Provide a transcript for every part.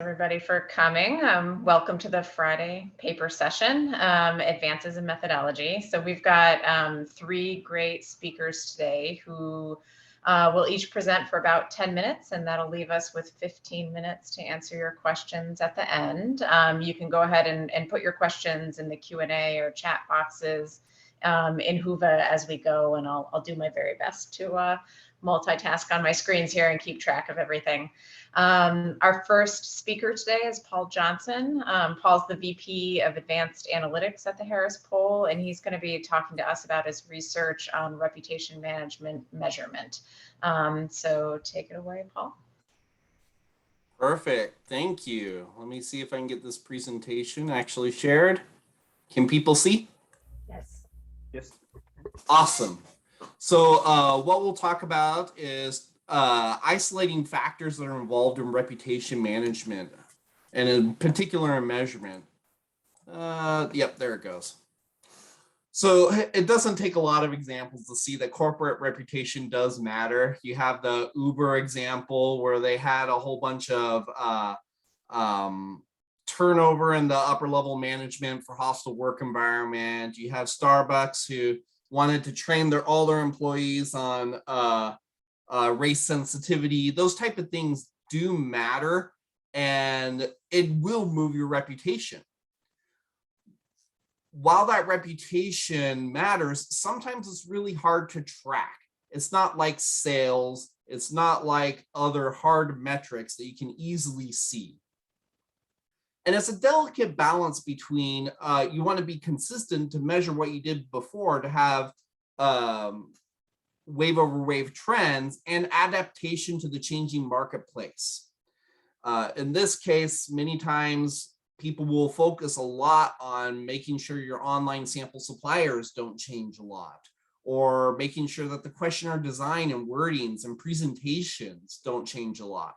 Everybody for coming. Welcome to the Friday paper session, Advances in Methodology. So we've got three great speakers today who will each present for about 10 minutes, and that'll leave us with 15 minutes to answer your questions at the end. You can go ahead and put your questions in the Q&A or chat boxes in Whova as we go, and I'll do my very best to multitask on my screens here and keep track of everything. Our first speaker today is Paul Johnson. Paul's the VP of Advanced Analytics at the Harris Poll, and he's going to be talking to us about his research on reputation management measurement. So take it away, Paul. Perfect. Thank you. Let me see if I can get this presentation actually shared. Can people see? Yes. Yes. Awesome. So what we'll talk about is isolating factors that are involved in reputation management, and in particular in measurement. Yep, there it goes. So it doesn't take a lot of examples to see that corporate reputation does matter. You have the Uber example where they had a whole bunch of turnover in the upper level management for hostile work environment. You have Starbucks who wanted to train all their employees on race sensitivity. Those type of things do matter, and it will move your reputation. While that reputation matters, sometimes it's really hard to track. It's not like sales. It's not like other hard metrics that you can easily see. And it's a delicate balance between you want to be consistent to measure what you did before to have wave over wave trends and adaptation to the changing marketplace. In this case, many times people will focus a lot on making sure your online sample suppliers don't change a lot, or making sure that the questionnaire design and wordings and presentations don't change a lot.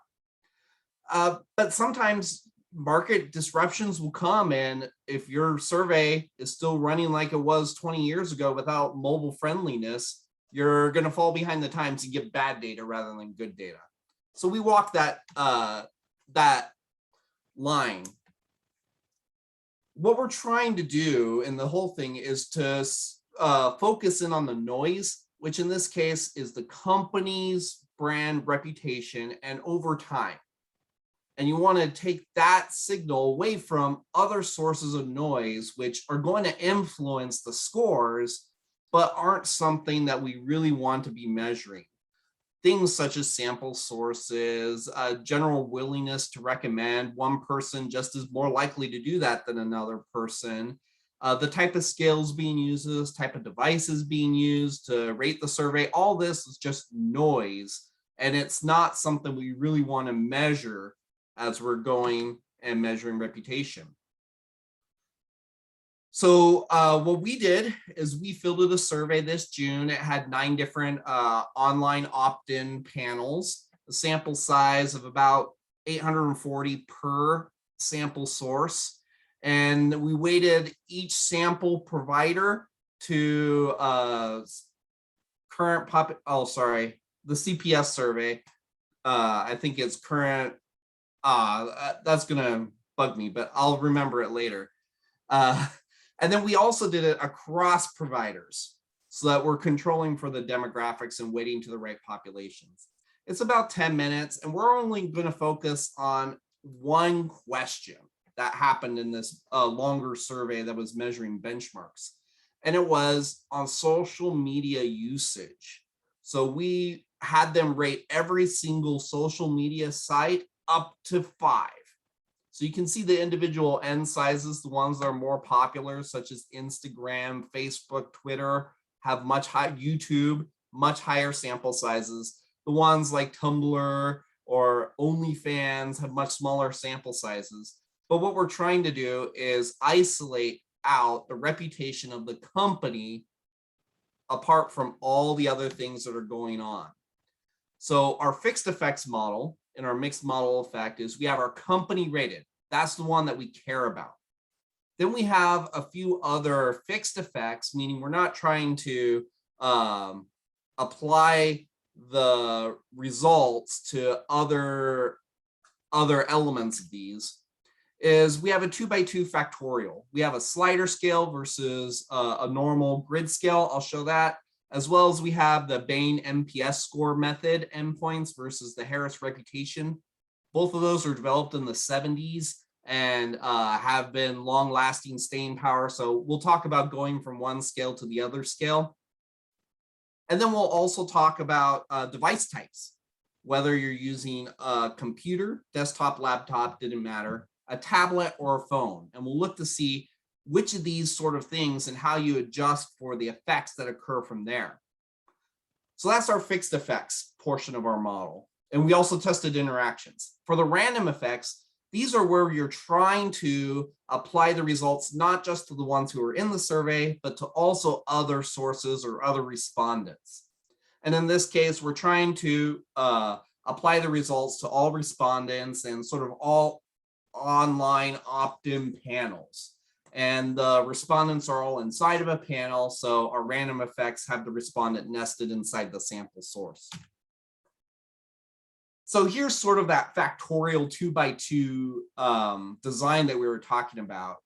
But sometimes market disruptions will come, and if your survey is still running like it was 20 years ago without mobile friendliness, you're going to fall behind the times and get bad data rather than good data. So we walk that line. What we're trying to do in the whole thing is to focus in on the noise, which in this case is the company's brand reputation and over time. And you want to take that signal away from other sources of noise, which are going to influence the scores, but aren't something that we really want to be measuring. Things such as sample sources, general willingness to recommend. One person just is more likely to do that than another person. The type of scales being used, this type of devices being used to rate the survey, all this is just noise. And it's not something we really want to measure as we're going and measuring reputation. So what we did is we fielded a survey this June. It had 9 different online opt-in panels, a sample size of about 840 per sample source. And we weighted each sample provider to the CPS survey. I think it's current. That's gonna bug me, but I'll remember it later. And then we also did it across providers so that we're controlling for the demographics and weighting to the right populations. It's about 10 minutes, and we're only going to focus on one question that happened in this longer survey that was measuring benchmarks. And it was on social media usage. So we had them rate every single social media site up to 5. So you can see the individual N sizes, the ones that are more popular, such as Instagram, Facebook, Twitter, have much higher, YouTube, much higher sample sizes. The ones like Tumblr or OnlyFans have much smaller sample sizes. But what we're trying to do is isolate out the reputation of the company apart from all the other things that are going on. So our fixed effects model and our mixed model effect is we have our company rated. That's the one that we care about. Then we have a few other fixed effects, meaning we're not trying to apply the results to other other elements of these is we have a 2x2 factorial. We have a slider scale versus a normal grid scale. I'll show that, as well as we have the Bain MPS score method endpoints versus the Harris reputation. Both of those were developed in the 70s and have been long-lasting staying power. So we'll talk about going from one scale to the other scale. And then we'll also talk about device types, whether you're using a computer, desktop, laptop, didn't matter, a tablet, or a phone. And we'll look to see which of these sort of things and how you adjust for the effects that occur from there. So that's our fixed effects portion of our model. And we also tested interactions. For the random effects, these are where you're trying to apply the results not just to the ones who are in the survey, but to also other sources or other respondents. And in this case, we're trying to apply the results to all respondents and sort of all online opt-in panels. And the respondents are all inside of a panel, so our random effects have the respondent nested inside the sample source. So here's sort of that factorial 2x2 design that we were talking about.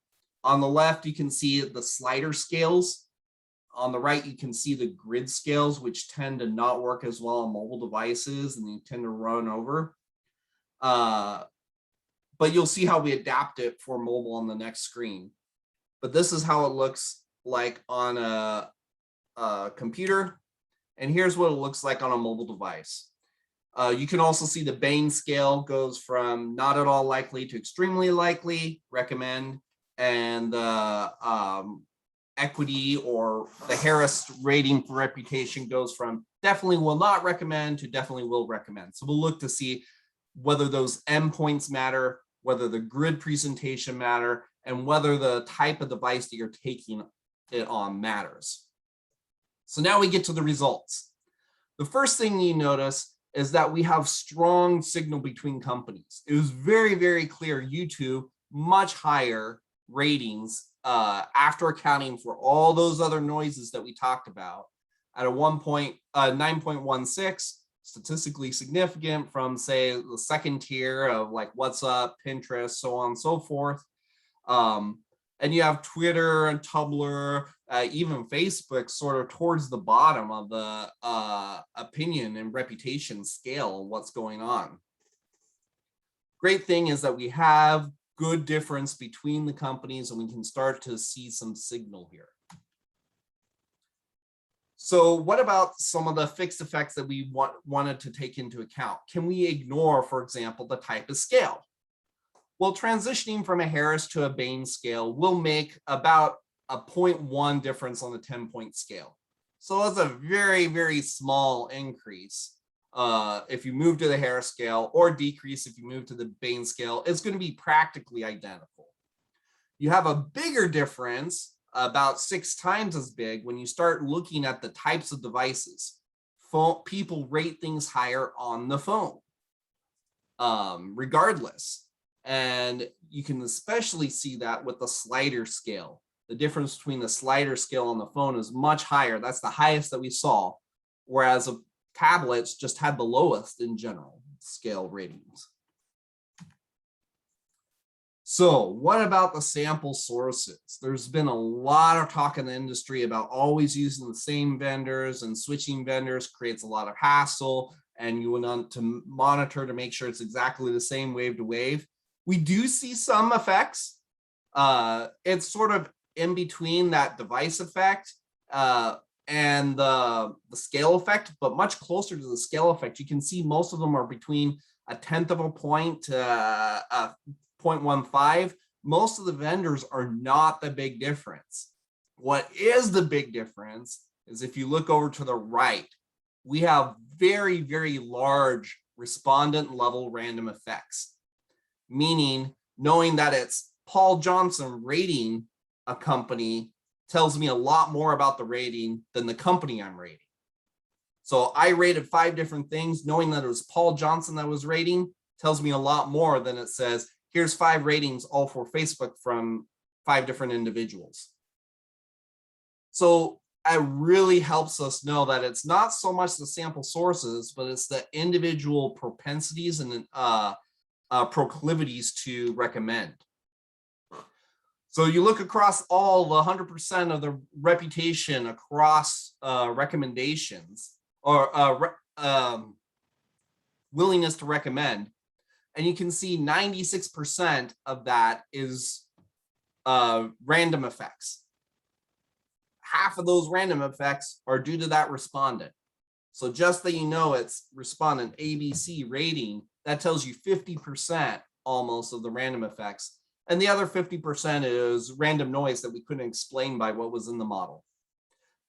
On the left, you can see the slider scales. On the right, you can see the grid scales, which tend to not work as well on mobile devices and they tend to run over. But you'll see how we adapt it for mobile on the next screen. But this is how it looks like on a computer. And here's what it looks like on a mobile device. You can also see the Bain scale goes from not at all likely to extremely likely, recommend, and the equity or the Harris rating for reputation goes from definitely will not recommend to definitely will recommend. So we'll look to see whether those endpoints matter, whether the grid presentation matter, and whether the type of device that you're taking it on matters. So now we get to the results. The first thing you notice is that we have strong signal between companies. It was very, very clear YouTube much higher ratings after accounting for all those other noises that we talked about at a 9.16, statistically significant from, say, the second tier of like WhatsApp, Pinterest, so on and so forth. And you have Twitter and Tumblr, even Facebook sort of towards the bottom of the opinion and reputation scale of what's going on. Great thing is that we have good difference between the companies and we can start to see some signal here. So what about some of the fixed effects that we wanted to take into account? Can we ignore, for example, the type of scale? Well, transitioning from a Harris to a Bain scale will make about a 0.1 difference on the 10-point scale. So that's a very, very small increase if you move to the Harris scale, or decrease if you move to the Bain scale. It's going to be practically identical. You have a bigger difference, about 6 times as big, when you start looking at the types of devices. People rate things higher on the phone, regardless. And you can especially see that with the slider scale. The difference between the slider scale on the phone is much higher. That's the highest that we saw, whereas tablets just had the lowest in general scale ratings. So what about the sample sources? There's been a lot of talk in the industry about always using the same vendors, and switching vendors creates a lot of hassle, and you want to monitor to make sure it's exactly the same wave to wave. We do see some effects. It's sort of in between that device effect and the scale effect, but much closer to the scale effect. You can see most of them are between 1/10 of a point to 0.15. Most of the vendors are not the big difference. What is the big difference is if you look over to the right, we have very, very large respondent level random effects, meaning knowing that it's Paul Johnson rating a company tells me a lot more about the rating than the company I'm rating. So I rated 5 different things. Knowing that it was Paul Johnson that was rating tells me a lot more than it says, here's 5 ratings all for Facebook from 5 different individuals. So it really helps us know that it's not so much the sample sources, but it's the individual propensities and proclivities to recommend. So you look across all the 100% of the reputation across recommendations or willingness to recommend, and you can see 96% of that is random effects. Half of those random effects are due to that respondent. So just that you know it's respondent ABC rating, that tells you 50% almost of the random effects. And the other 50% is random noise that we couldn't explain by what was in the model.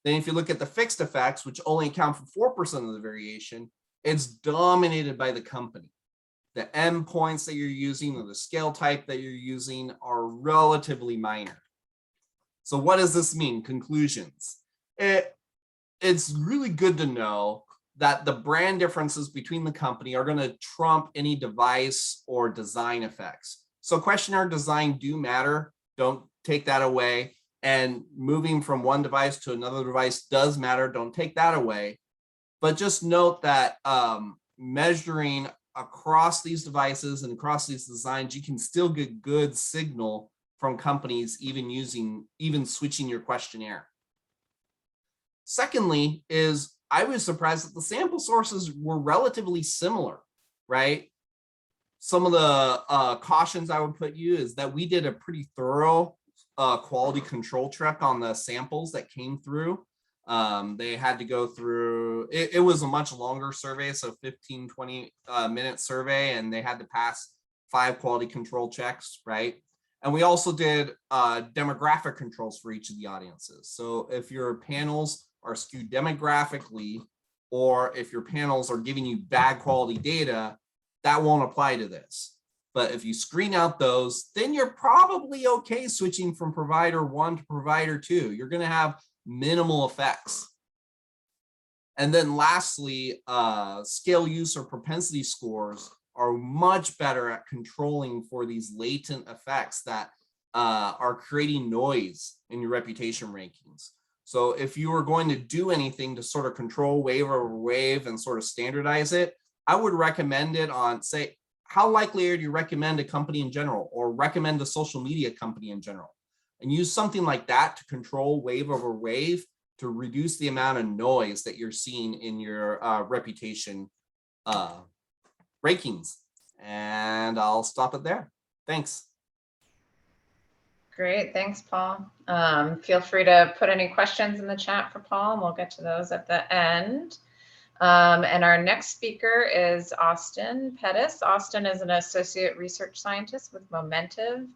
Then if you look at the fixed effects, which only account for 4% of the variation, it's dominated by the company. The endpoints that you're using or the scale type that you're using are relatively minor. So what does this mean? Conclusions. It's really good to know that the brand differences between the company are going to trump any device or design effects. So questionnaire design do matter. Don't take that away. And moving from one device to another device does matter. Don't take that away. But just note that measuring across these devices and across these designs, you can still get good signal from companies even switching your questionnaire. Secondly is I was surprised that the sample sources were relatively similar, right? Some of the cautions I would put you is that we did a pretty thorough quality control check on the samples that came through. They had to go through, it was a much longer survey, so 15, 20 minute survey, and they had to pass 5 quality control checks, right? And we also did demographic controls for each of the audiences. So if your panels are skewed demographically, or if your panels are giving you bad quality data, that won't apply to this. But if you screen out those, then you're probably okay switching from provider 1 to provider 2. You're going to have minimal effects. And then lastly, scale use or propensity scores are much better at controlling for these latent effects that are creating noise in your reputation rankings. So if you were going to do anything to sort of control wave over wave and sort of standardize it, I would recommend it on, say, how likely are you recommend a company in general or recommend a social media company in general? And use something like that to control wave over wave to reduce the amount of noise that you're seeing in your reputation rankings. And I'll stop it there. Thanks. Great, thanks, Paul. Feel free to put any questions in the chat for Paul, and we'll get to those at the end. And our next speaker is Austin Pettis. Austin is an associate research scientist with Momentive,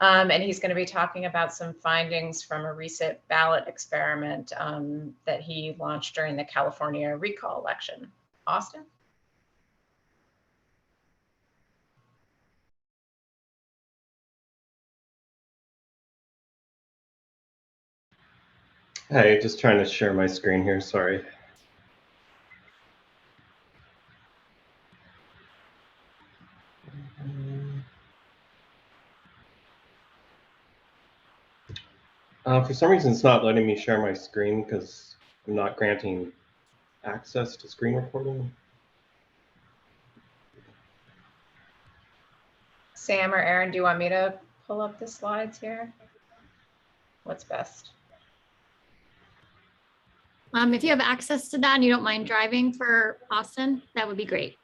and he's going to be talking about some findings from a recent ballot experiment that he launched during the California recall election. Austin? Hi, just trying to share my screen here, sorry. For some reason, it's not letting me share my screen because I'm not granting access to screen recording. Sam or Aaron, do you want me to pull up the slides here? What's best? If you have access to that and you don't mind driving for Austin, that would be great.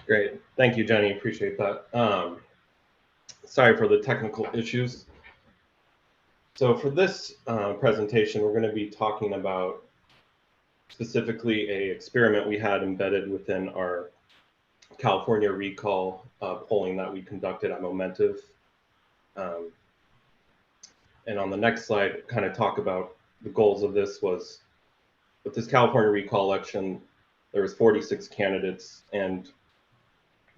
Great, thank you, Jenny, appreciate that. Sorry for the technical issues. So for this presentation, we're going to be talking about specifically an experiment we had embedded within our California recall polling that we conducted at Momentive. And on the next slide, kind of talk about the goals of this was, with this California recall election, there was 46 candidates, and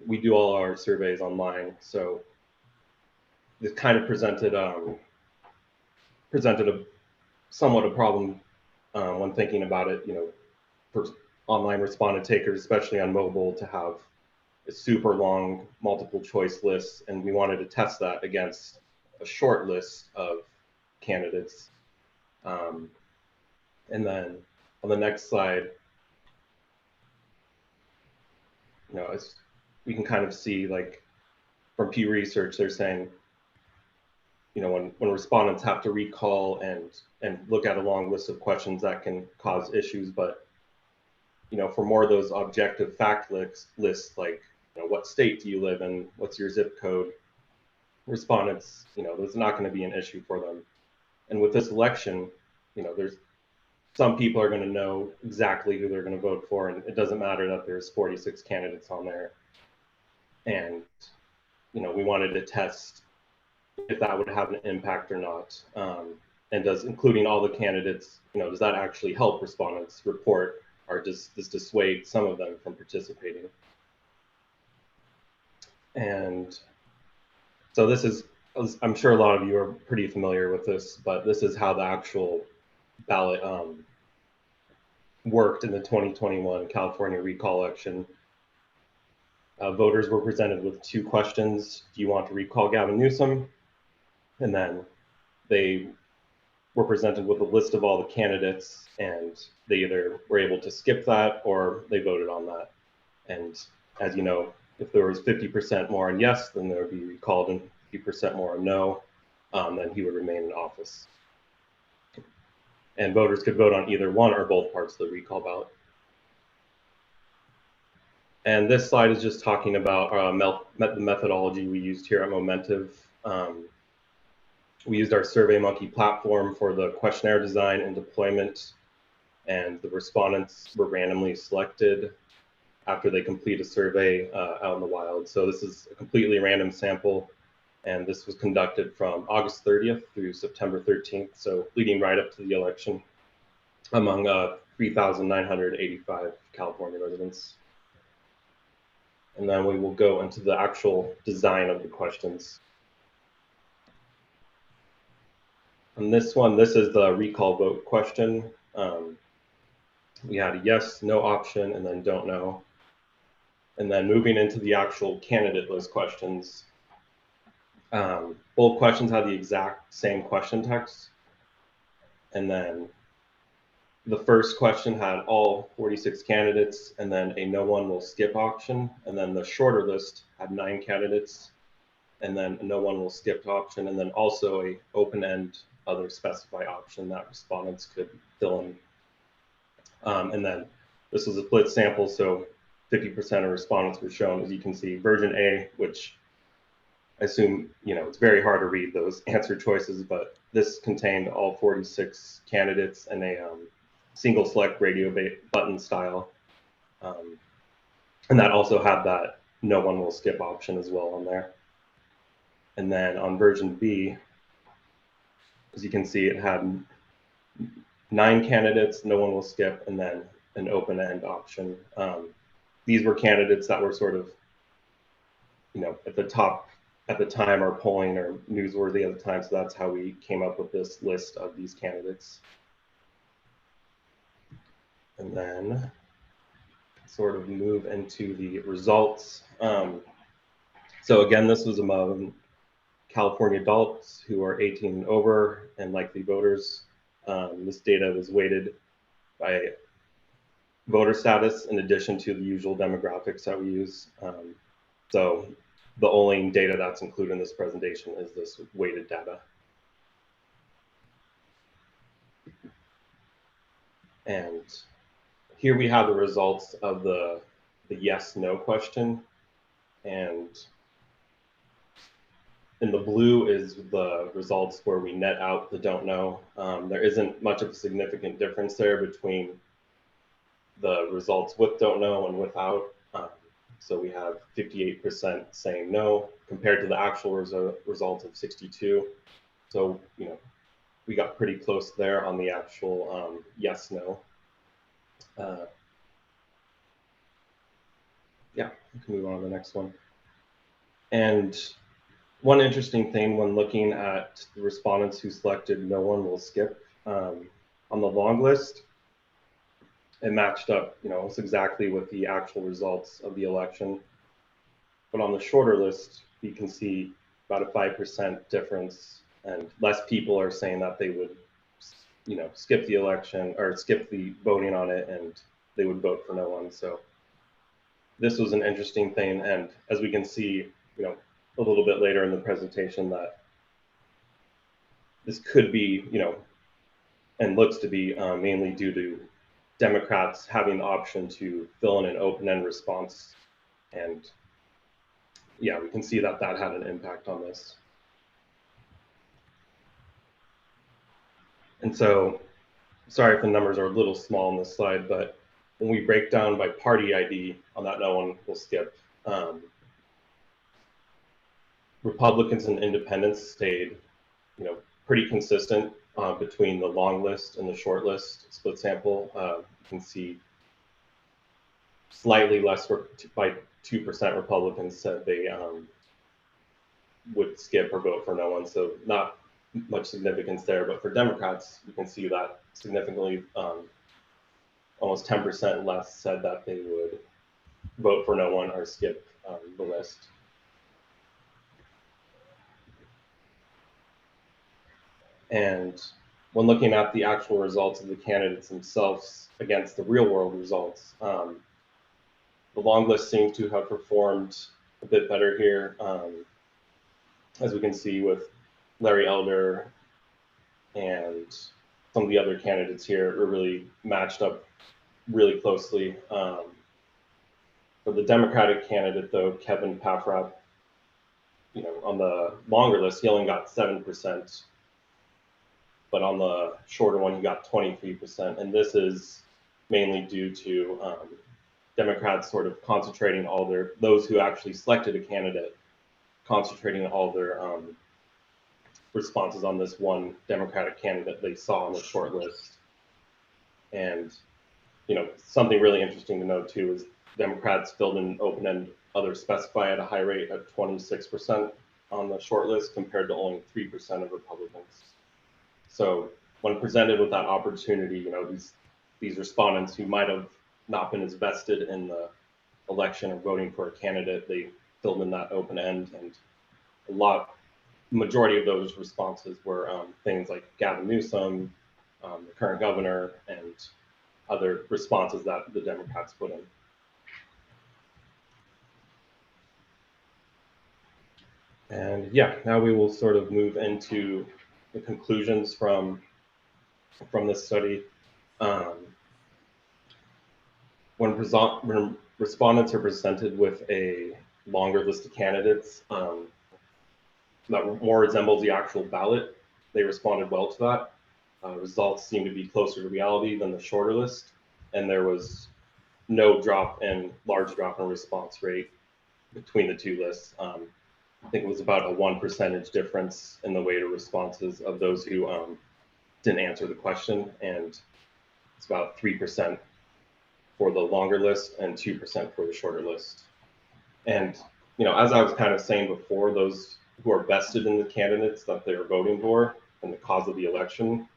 we do all our surveys online. So this kind of presented a somewhat a problem when thinking about it, for online respondent takers, especially on mobile, to have a super long multiple choice list, and we wanted to test that against a short list of candidates. And then on the next slide, as we can kind of see, like from Pew Research, they're saying, when respondents have to recall and look at a long list of questions, that can cause issues. But for more of those objective fact lists, like what state do you live in, what's your zip code, respondents, there's not going to be an issue for them. And with this election, there's some people are going to know exactly who they're going to vote for, and it doesn't matter that there's 46 candidates on there. And we wanted to test if that would have an impact or not, and does including all the candidates, does that actually help respondents report, or does this dissuade some of them from participating? And so this is, I'm sure a lot of you are pretty familiar with this, but this is how the actual ballot worked in the 2021 California recall election. Voters were presented with 2 questions. Do you want to recall Gavin Newsom? And then they were presented with a list of all the candidates, and they either were able to skip that or they voted on that. And as you know, if there was 50% more on yes, then there would be recalled, and 50% more on no, then he would remain in office. And voters could vote on either one or both parts of the recall ballot. And this slide is just talking about the methodology we used here at Momentive. We used our SurveyMonkey platform for the questionnaire design and deployment, and the respondents were randomly selected after they complete a survey out in the wild. So this is a completely random sample, and this was conducted from August 30th through September 13th, so leading right up to the election, among 3,985 California residents. And then we will go into the actual design of the questions. On this one, this is the recall vote question. We had a yes, no option, and then don't know. And then moving into the actual candidate list questions, both questions had the exact same question text. And then the first question had all 46 candidates, and then a no one will skip option. And then the shorter list had 9 candidates, and then a no one will skip option, and then also a open-end other specify option that respondents could fill in. And then this was a split sample, so 50% of respondents were shown, as you can see, version A, which I assume, it's very hard to read those answer choices, but this contained all 46 candidates and a single select radio button style. And that also had that no one will skip option as well on there. And then on version B, as you can see, it had 9 candidates, no one will skip, and then an open-end option. These were candidates that were sort of, at the top at the time, or polling or newsworthy at the time. So that's how we came up with this list of these candidates. And then sort of move into the results. So again, this was among California adults who are 18 and over and likely voters. This data was weighted by voter status in addition to the usual demographics that we use. So the only data that's included in this presentation is this weighted data. And here we have the results of the yes/no question. And in the blue is the results where we net out the don't know. There isn't much of a significant difference there between the results with don't know and without. So we have 58% saying no compared to the actual result of 62. So, we got pretty close there on the actual yes/no. Yeah, we can move on to the next one. And One interesting thing when looking at the respondents who selected no one will skip, on the long list, it matched up, almost exactly with the actual results of the election. But on the shorter list, you can see about a 5% difference, and less people are saying that they would, skip the election or skip the voting on it, and they would vote for no one. So this was an interesting thing, and as we can see, a little bit later in the presentation, that this could be, and looks to be mainly due to Democrats having the option to fill in an open-end response. And yeah, we can see that that had an impact on this. And so, sorry if the numbers are a little small on this slide, but when we break down by party ID on that no one will skip, Republicans and independents stayed, pretty consistent between the long list and the short list split sample. You can see slightly less by 2% Republicans said they would skip or vote for no one. So not much significance there, but for Democrats, you can see that significantly, almost 10% less said that they would vote for no one or skip the list. And when looking at the actual results of the candidates themselves against the real world results, the long list seems to have performed a bit better here. As we can see with Larry Elder and some of the other candidates here are really matched up really closely. For the Democratic candidate though, Kevin PAPOR, on the longer list, he only got 7%. But on the shorter one, he got 23%. And this is mainly due to Democrats sort of concentrating those who actually selected a candidate, concentrating all their responses on this one Democratic candidate they saw on the short list. And, something really interesting to note too is Democrats filled in open-end other specify at a high rate at 26% on the short list compared to only 3% of Republicans. So when presented with that opportunity, these respondents who might have not been as vested in the election or voting for a candidate, they filled in that open end, and majority of those responses were things like Gavin Newsom, the current governor, and other responses that the Democrats put in. And yeah, now we will sort of move into the conclusions from this study. When respondents are presented with a longer list of candidates that more resembles the actual ballot, they responded well to that. Results seem to be closer to reality than the shorter list, and there was no large drop in response rate between the two lists. I think it was about a 1% difference in the weight of responses of those who didn't answer the question, and it's about 3% for the longer list and 2% for the shorter list. And as I was kind of saying before, those who are vested in the candidates that they're voting for and the cause of the election,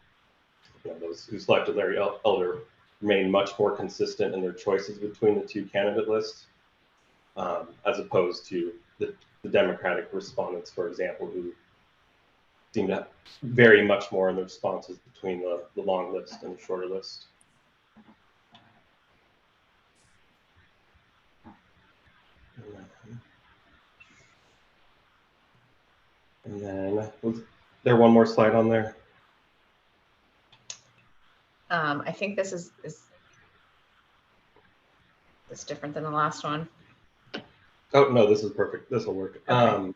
those who selected Larry Elder remain much more consistent in their choices between the two candidate lists, as opposed to the Democratic respondents, for example, who seem to vary much more in the responses between the long list and the shorter list. And then, was there one more slide on there? I think this is different than the last one. Oh, no, this is perfect. This will work. Okay.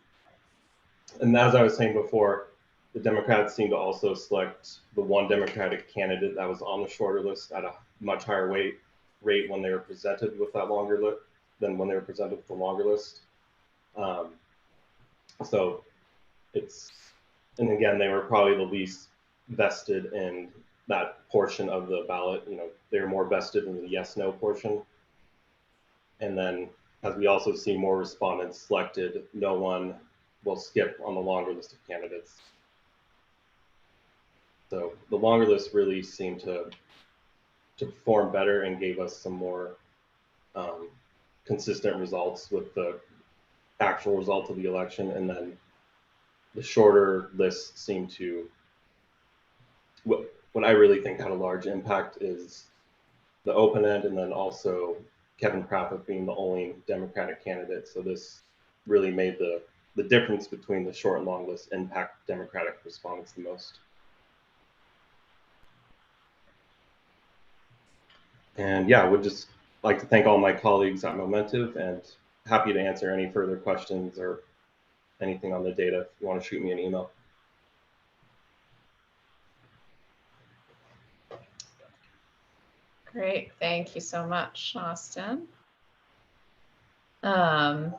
And as I was saying before, the Democrats seem to also select the one Democratic candidate that was on the shorter list at a much higher rate when they were presented with that longer list than when they were presented with the longer list. So and again, they were probably the least vested in that portion of the ballot. They were more vested in the yes/no portion. And then, as we also see, more respondents selected no one will skip on the longer list of candidates. So the longer list really seemed to perform better and gave us some more consistent results with the actual result of the election. And then the shorter lists seem to, what I really think had a large impact is the open end, and then also Kevin Profitt being the only Democratic candidate. So this really made the difference between the short and long list impact Democratic respondents the most. And yeah, I would just like to thank all my colleagues at Momentive, and happy to answer any further questions or anything on the data if you want to shoot me an email. Great, thank you so much, Austin. All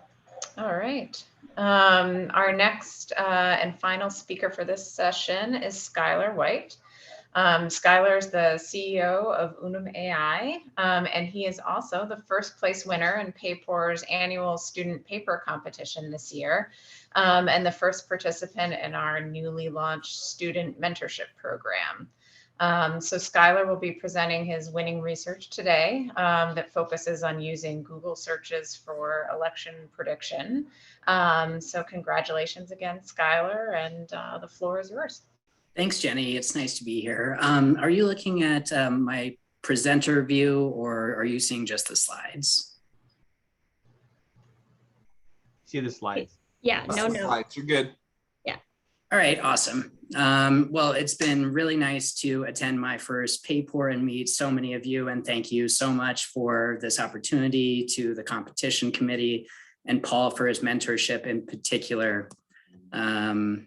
right, our next and final speaker for this session is Skylar White. Skylar is the CEO of Unum AI, and he is also the first place winner in PAPOR's annual student paper competition this year, and the first participant in our newly launched student mentorship program. So Skylar will be presenting his winning research today that focuses on using Google searches for election prediction. So congratulations again, Skylar, and the floor is yours. Thanks, Jenny. It's nice to be here. Are you looking at my presenter view, or are you seeing just the slides? See the slides. Yeah, no. Slides, you're good. All right, awesome. Well, it's been really nice to attend my first PAPOR and meet so many of you, and thank you so much for this opportunity, to the competition committee and Paul for his mentorship in particular. I'm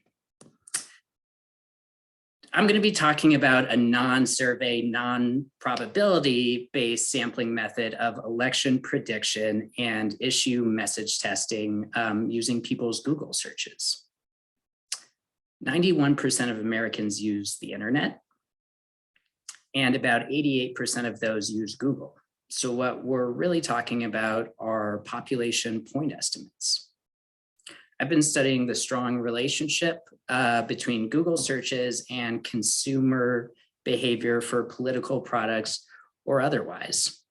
going to be talking about a non-survey, non-probability based sampling method of election prediction and issue message testing using people's Google searches. 91% of Americans use the internet, and about 88% of those use Google. So what we're really talking about are population point estimates. I've been studying the strong relationship between Google searches and consumer behavior for political products or otherwise.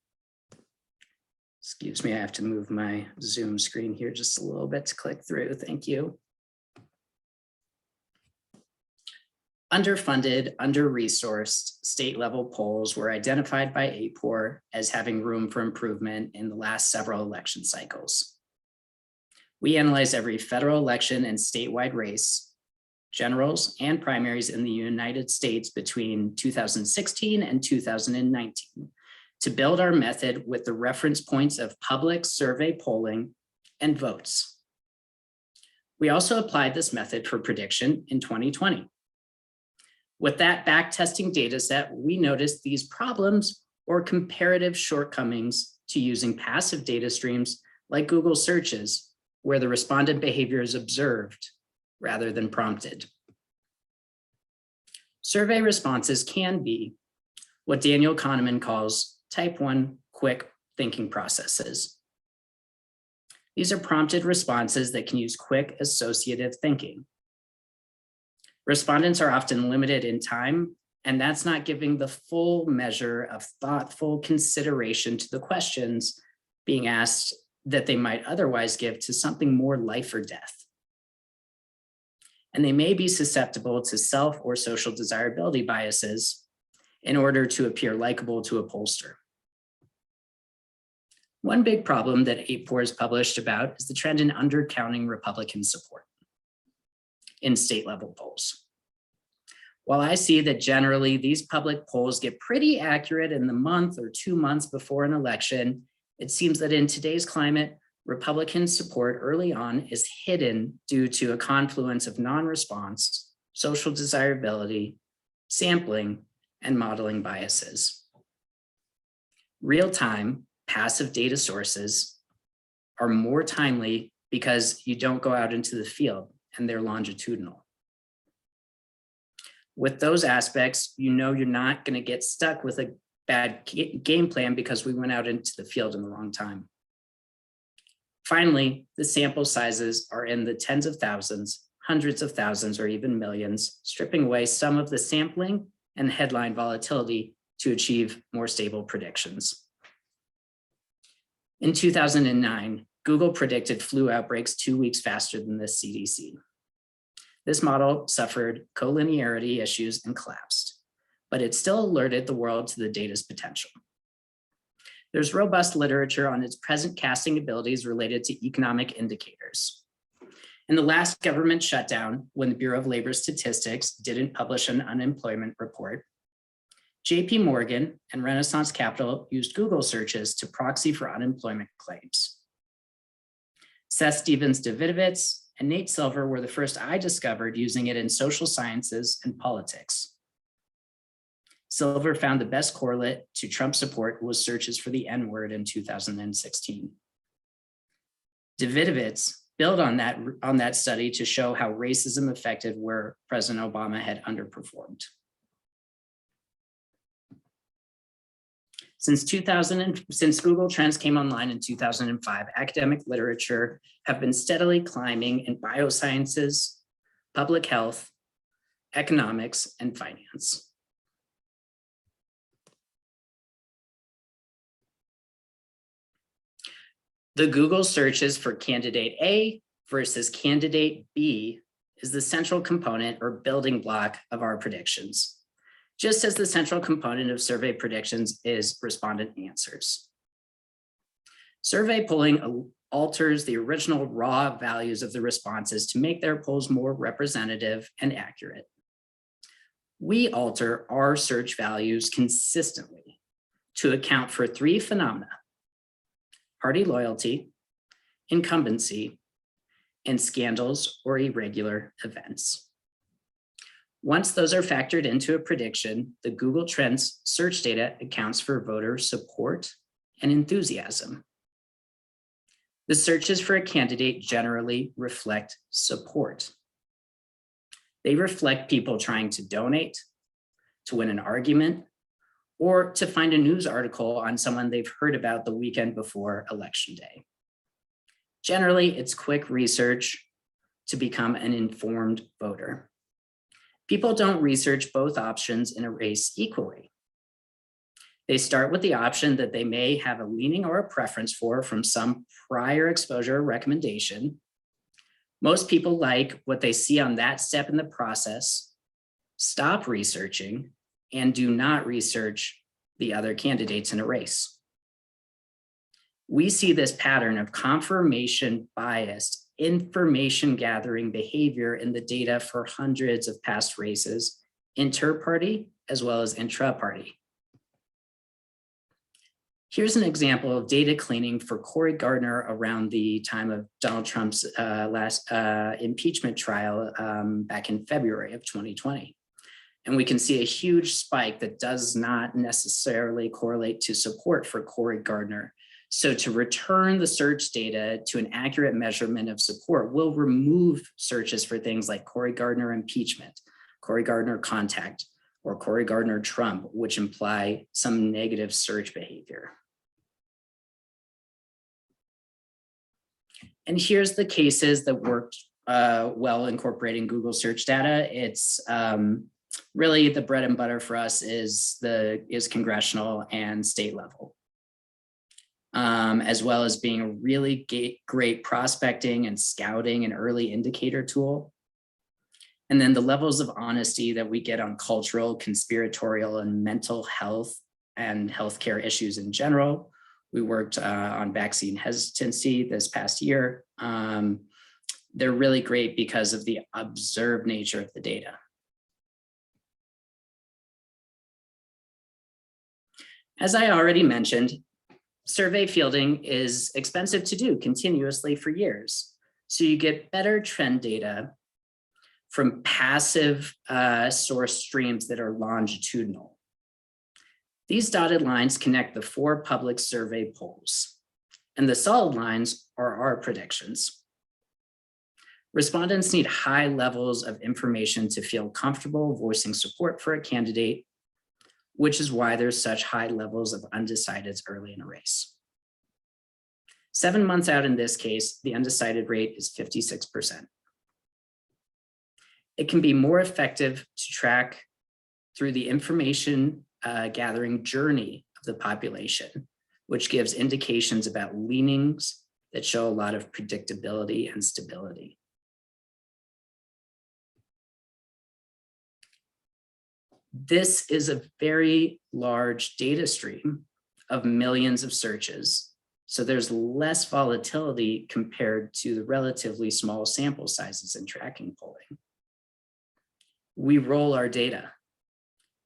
Excuse me, I have to move my Zoom screen here just a little bit to click through. Thank you. Underfunded, under-resourced state-level polls were identified by AAPOR as having room for improvement in the last several election cycles. We analyzed every federal election and statewide race, generals, and primaries in the United States between 2016 and 2019 to build our method with the reference points of public survey polling and votes. We also applied this method for prediction in 2020. With that backtesting data set, we noticed these problems or comparative shortcomings to using passive data streams like Google searches, where the respondent behavior is observed rather than prompted. Survey responses can be what Daniel Kahneman calls type 1 quick thinking processes. These are prompted responses that can use quick associative thinking. Respondents are often limited in time, and that's not giving the full measure of thoughtful consideration to the questions being asked that they might otherwise give to something more life or death. And they may be susceptible to self or social desirability biases in order to appear likable to a pollster. One big problem that AAPOR has published about is the trend in undercounting Republican support in state level polls. While I see that generally these public polls get pretty accurate in the month or 2 months before an election, it seems that in today's climate, Republican support early on is hidden due to a confluence of non-response, social desirability, sampling, and modeling biases. Real-time passive data sources are more timely because you don't go out into the field and they're longitudinal. With those aspects, you know you're not going to get stuck with a bad game plan because we went out into the field in the wrong time. Finally, the sample sizes are in the tens of thousands, hundreds of thousands, or even millions, stripping away some of the sampling and headline volatility to achieve more stable predictions. In 2009, Google predicted flu outbreaks 2 weeks faster than the CDC. This model suffered collinearity issues and collapsed, but it still alerted the world to the data's potential. There's robust literature on its present casting abilities related to economic indicators. In the last government shutdown, when the Bureau of Labor Statistics didn't publish an unemployment report, JP Morgan and Renaissance Capital used Google searches to proxy for unemployment claims. Seth Stevens-Davidovitz and Nate Silver were the first I discovered using it in social sciences and politics. Silver found the best correlate to Trump support was searches for the N-word in 2016. Davidovitz built on that study to show how racism affected where President Obama had underperformed. Since Google Trends came online in 2005, academic literature have been steadily climbing in biosciences, public health, economics, and finance. The Google searches for candidate A versus candidate B is the central component or building block of our predictions, just as the central component of survey predictions is respondent answers. Survey polling alters the original raw values of the responses to make their polls more representative and accurate. We alter our search values consistently to account for three phenomena: party loyalty, incumbency, and scandals or irregular events. Once those are factored into a prediction, the Google Trends search data accounts for voter support and enthusiasm. The searches for a candidate generally reflect support. They reflect people trying to donate, to win an argument, or to find a news article on someone they've heard about the weekend before Election Day. Generally, it's quick research to become an informed voter. People don't research both options in a race equally. They start with the option that they may have a leaning or a preference for from some prior exposure or recommendation. Most people like what they see on that step in the process, stop researching, and do not research the other candidates in a race. We see this pattern of confirmation biased information gathering behavior in the data for hundreds of past races, inter-party as well as intra-party. Here's an example of data cleaning for Cory Gardner around the time of Donald Trump's last impeachment trial back in February of 2020. And we can see a huge spike that does not necessarily correlate to support for Cory Gardner. So to return the search data to an accurate measurement of support, we'll remove searches for things like Cory Gardner impeachment, Cory Gardner contact, or Cory Gardner Trump, which imply some negative search behavior. And here's the cases that worked well incorporating Google search data. It's really the bread and butter for us is congressional and state level, as well as being a really great prospecting and scouting and early indicator tool. And then the levels of honesty that we get on cultural, conspiratorial, and mental health and healthcare issues in general. We worked on vaccine hesitancy this past year. They're really great because of the observed nature of the data. As I already mentioned, survey fielding is expensive to do continuously for years. So you get better trend data from passive source streams that are longitudinal. These dotted lines connect the 4 public survey polls, and the solid lines are our predictions. Respondents need high levels of information to feel comfortable voicing support for a candidate, which is why there's such high levels of undecideds early in a race. 7 months out in this case, the undecided rate is 56%. It can be more effective to track through the information gathering journey of the population, which gives indications about leanings that show a lot of predictability and stability. This is a very large data stream of millions of searches. So there's less volatility compared to the relatively small sample sizes in tracking polling. We roll our data.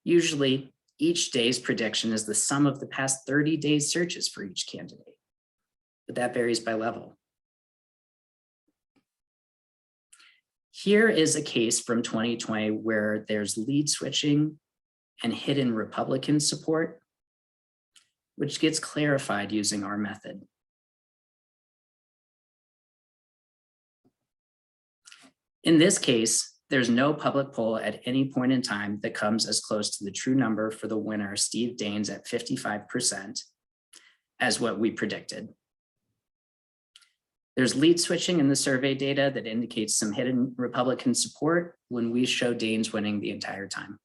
Usually each day's prediction is the sum of the past 30 days searches for each candidate, but that varies by level. Here is a case from 2020 where there's lead switching and hidden Republican support, which gets clarified using our method. In this case, there's no public poll at any point in time that comes as close to the true number for the winner, Steve Daines, at 55%, as what we predicted. There's lead switching in the survey data that indicates some hidden Republican support when we show Daines winning the entire time.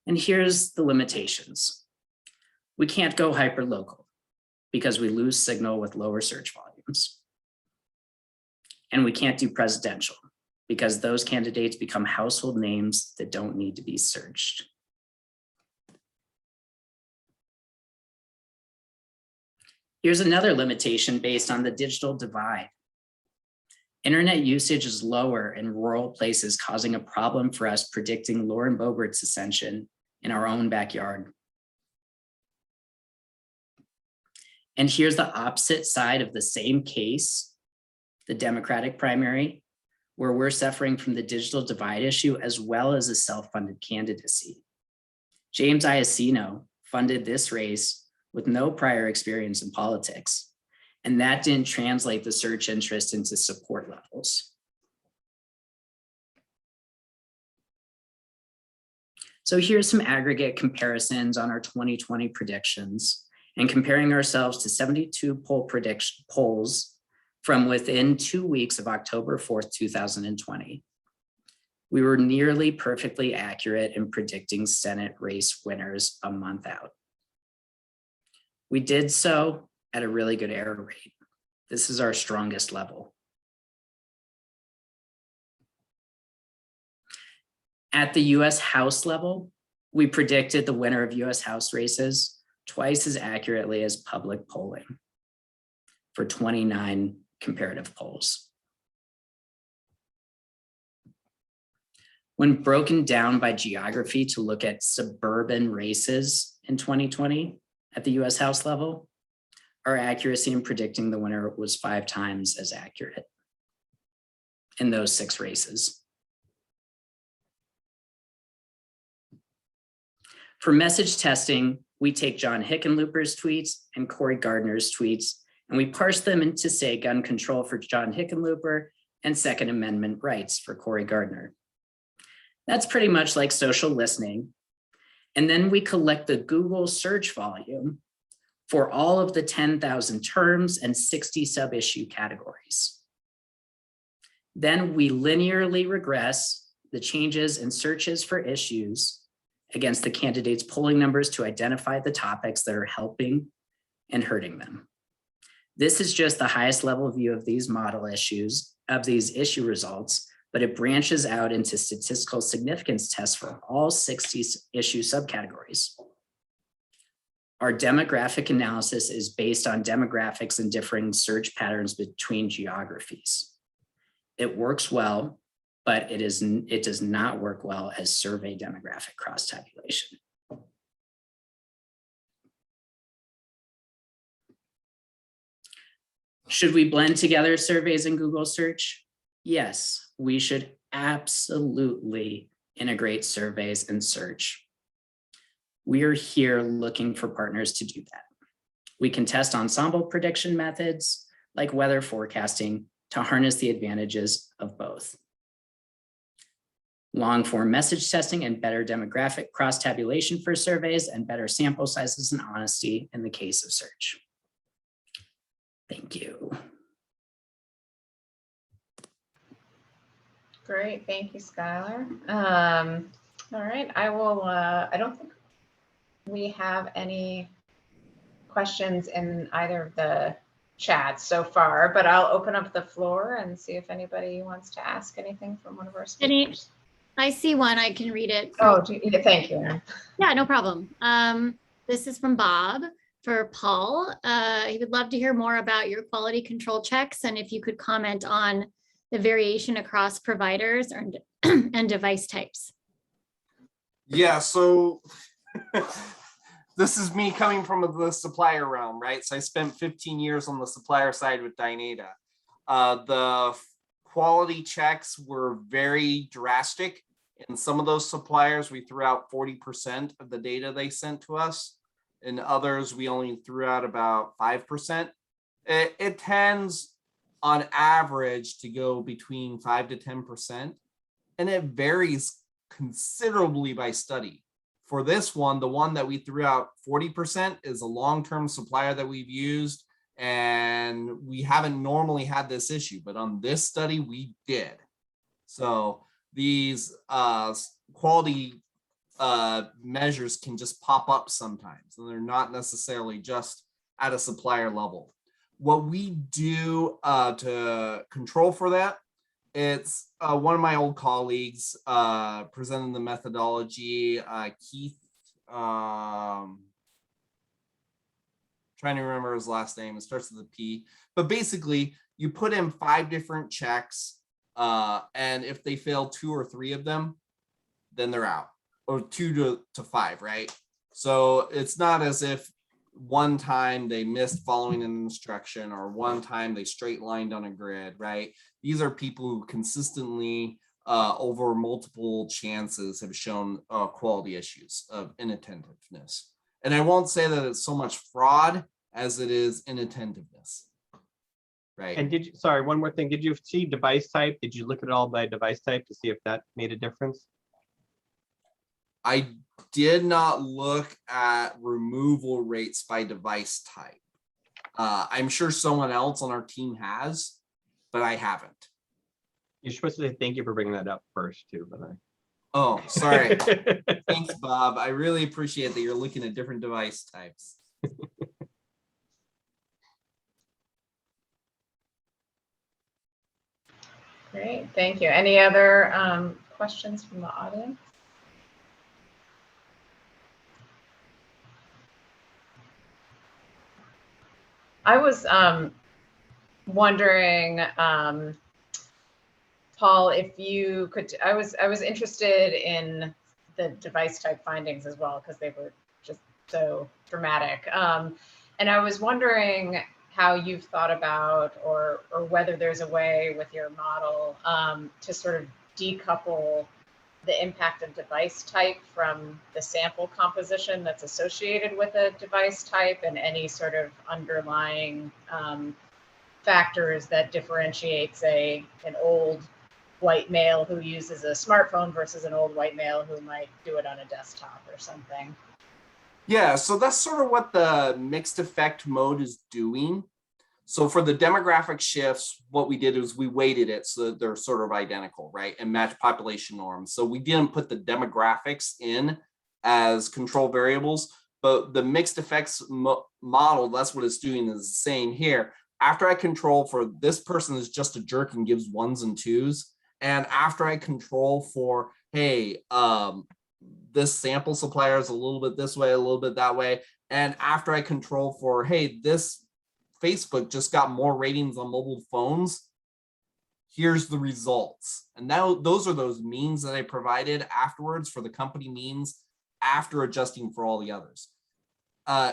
And here's the limitations. We can't go hyperlocal because we lose signal with lower search volumes. And we can't do presidential because those candidates become household names that don't need to be searched. Here's another limitation based on the digital divide. Internet usage is lower in rural places, causing a problem for us predicting Lauren Boebert's ascension in our own backyard. And here's the opposite side of the same case, the Democratic primary, where we're suffering from the digital divide issue as well as a self-funded candidacy. James Iacino funded this race with no prior experience in politics, and that didn't translate the search interest into support levels. So here's some aggregate comparisons on our 2020 predictions and comparing ourselves to 72 polls from within 2 weeks of October 4th, 2020. We were nearly perfectly accurate in predicting Senate race winners a month out. We did so at a really good error rate. This is our strongest level. At the US House level, we predicted the winner of US House races twice as accurately as public polling for 29 comparative polls. When broken down by geography to look at suburban races in 2020 at the US House level, our accuracy in predicting the winner was 5 times as accurate in those 6 races. For message testing, we take John Hickenlooper's tweets and Cory Gardner's tweets, and we parse them into, say, gun control for John Hickenlooper and Second Amendment rights for Cory Gardner. That's pretty much like social listening. And then we collect the Google search volume for all of the 10,000 terms and 60 sub-issue categories. Then we linearly regress the changes in searches for issues against the candidates' polling numbers to identify the topics that are helping and hurting them. This is just the highest level view of these model issues, of these issue results, but it branches out into statistical significance tests for all 60 issue subcategories. Our demographic analysis is based on demographics and differing search patterns between geographies. It works well, but it does not work well as survey demographic cross-tabulation. Should we blend together surveys and Google search? Yes, we should absolutely integrate surveys and search. We are here looking for partners to do that. We can test ensemble prediction methods like weather forecasting to harness the advantages of both. long form message testing and better demographic cross tabulation for surveys, and better sample sizes and honesty in the case of search. Thank you. Great, thank you, Skylar. All right, I will, I don't think we have any questions in either of the chats so far, but I'll open up the floor and see if anybody wants to ask anything from one of our speakers. I see one, I can read it. Oh, thank you, Erin. Yeah, no problem. This is from Bob for Paul. He would love to hear more about your quality control checks and if you could comment on the variation across providers and device types. Yeah, so this is me coming from the supplier realm, right? So I spent 15 years on the supplier side with Dynata. The quality checks were very drastic. In some of those suppliers, we threw out 40% of the data they sent to us. In others, we only threw out about 5%. It tends on average to go between 5 to 10%, and it varies considerably by study. For this one, the one that we threw out 40% is a long-term supplier that we've used, and we haven't normally had this issue, but on this study we did. So these quality measures can just pop up sometimes, and they're not necessarily just at a supplier level. What we do to control for that, it's one of my old colleagues presented the methodology, Keith, trying to remember his last name, it starts with a P, but basically you put in 5 different checks, and if they fail 2 or 3 of them, then they're out, or 2 to 5, right? So it's not as if one time they missed following an instruction or one time they straight lined on a grid, right? These are people who consistently over multiple chances have shown quality issues of inattentiveness. And I won't say that it's so much fraud as it is inattentiveness, right? And did you, sorry, one more thing. Did you see device type? Did you look at it all by device type to see if that made a difference? I did not look at removal rates by device type. I'm sure someone else on our team has, but I haven't. You're supposed to say thank you for bringing that up first too, but I. Oh, sorry. Thanks, Bob. I really appreciate that you're looking at different device types. Great, thank you. Any other questions from the audience? I was wondering, Paul, if you could, I was interested in the device type findings as well, because they were just so dramatic. And I was wondering how you've thought about, or whether there's a way with your model to sort of decouple the impact of device type from the sample composition that's associated with a device type, and any sort of underlying factors that differentiates an old white male who uses a smartphone versus an old white male who might do it on a desktop or something. Yeah, so that's sort of what the mixed effect mode is doing. So for the demographic shifts, what we did is we weighted it so that they're sort of identical, right? And match population norms. So we didn't put the demographics in as control variables, but the mixed effects model, that's what it's doing, is saying here, after I control for this person is just a jerk and gives 1s and 2s, and after I control for, hey, this sample supplier is a little bit this way, a little bit that way, and after I control for, hey, this Facebook just got more ratings on mobile phones, here's the results. And now those are those means that I provided afterwards for the company means after adjusting for all the others.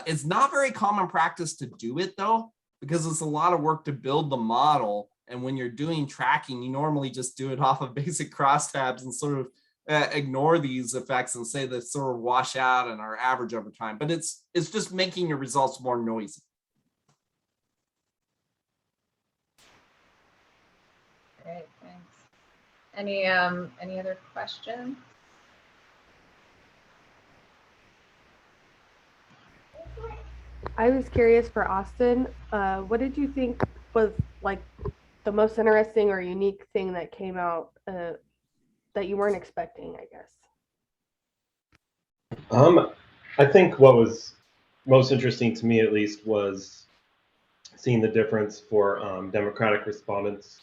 It's not very common practice to do it though, because it's a lot of work to build the model. And when you're doing tracking, you normally just do it off of basic crosstabs and sort of ignore these effects and say that sort of wash out and are average over time. But it's just making your results more noisy. Great, thanks. Any other questions? I was curious for Austin, what did you think was like the most interesting or unique thing that came out that you weren't expecting, I guess? I think what was most interesting to me, at least, was seeing the difference for Democratic respondents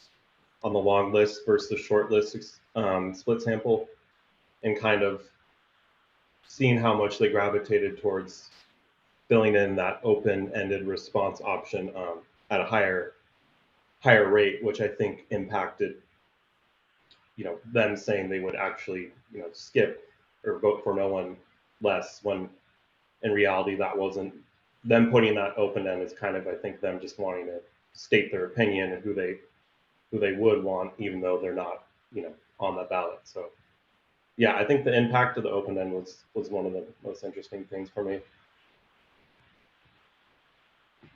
on the long list versus the short list split sample, and kind of seeing how much they gravitated towards filling in that open-ended response option at a higher rate, which I think impacted, them saying they would actually, skip or vote for no one less, when in reality that wasn't them putting that open end. Is kind of, I think, them just wanting to state their opinion and who they would want, even though they're not, on the ballot. So yeah, I think the impact of the open end was one of the most interesting things for me.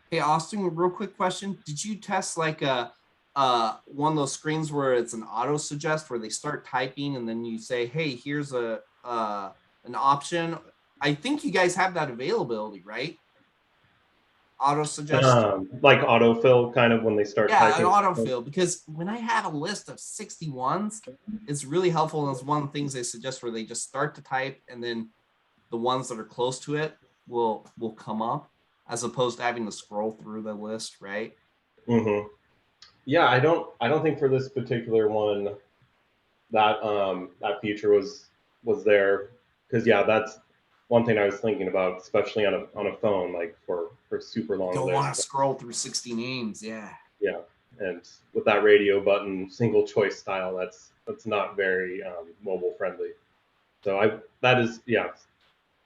Hey, Austin, a real quick question. Did you test like one of those screens where it's an auto suggest, where they start typing and then you say, hey, here's an option? I think you guys have that availability, right? Auto suggest. Like autofill, kind of, when they start typing. Yeah, an autofill, because when I have a list of 61s, it's really helpful. And it's one of the things they suggest, where they just start to type and then the ones that are close to it will come up, as opposed to having to scroll through the list, right? Mm-hmm. Yeah, I don't think for this particular one that that feature was there, because yeah, that's one thing I was thinking about, especially on a phone, like for super long. Don't want to scroll through 60 names, yeah. Yeah, and with that radio button single choice style, that's not very mobile friendly. So that is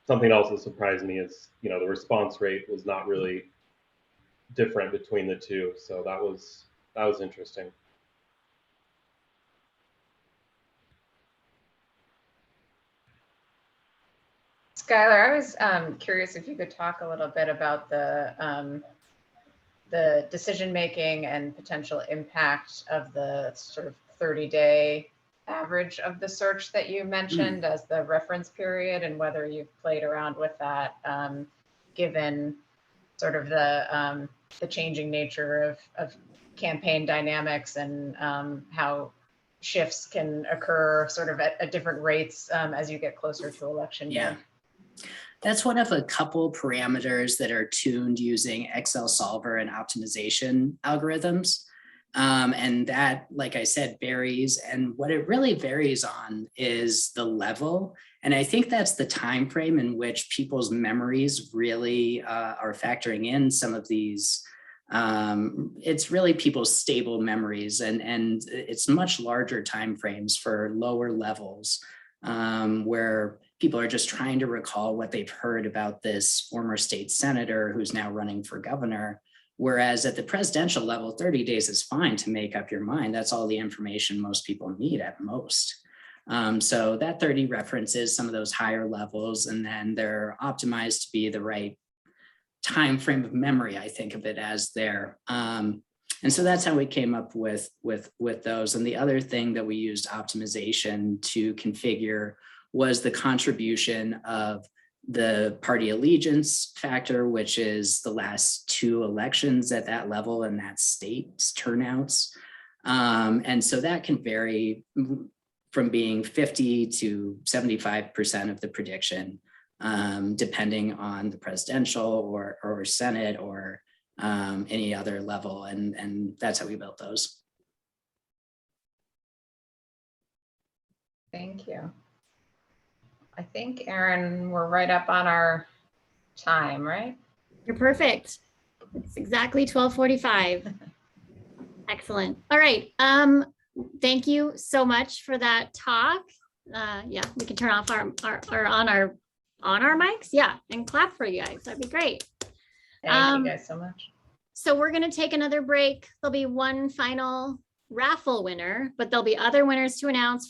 something else that surprised me is, the response rate was not really different between the two. So that was interesting. Skylar, I was curious if you could talk a little bit about the decision-making and potential impact of the sort of 30-day average of the search that you mentioned as the reference period, and whether you've played around with that, given sort of the changing nature of campaign dynamics, and how shifts can occur sort of at different rates as you get closer to election year. That's one of a couple parameters that are tuned using Excel solver and optimization algorithms. And that, like I said, varies. And what it really varies on is the level. And I think that's the time frame in which people's memories really are factoring in some of these. It's really people's stable memories, and it's much larger time frames for lower levels, where people are just trying to recall what they've heard about this former state senator who's now running for governor. Whereas at the presidential level, 30 days is fine to make up your mind. That's all the information most people need at most. So that 30 references some of those higher levels, and then they're optimized to be the right time frame of memory, I think of it as there. And so that's how we came up with those. And the other thing that we used optimization to configure was the contribution of the party allegiance factor, which is the last two elections at that level and that state's turnouts. And so that can vary from being 50 to 75% of the prediction, depending on the presidential or Senate or any other level. And that's how we built those. Thank you. I think, Erin, we're right up on our time, right? You're perfect. It's exactly 12:45. Excellent. All right. Thank you so much for that talk. Yeah, we can turn off our mics. Yeah, and clap for you guys. That'd be great. Thank you guys so much. So we're going to take another break. There'll be one final raffle winner, but there'll be other winners to announce for the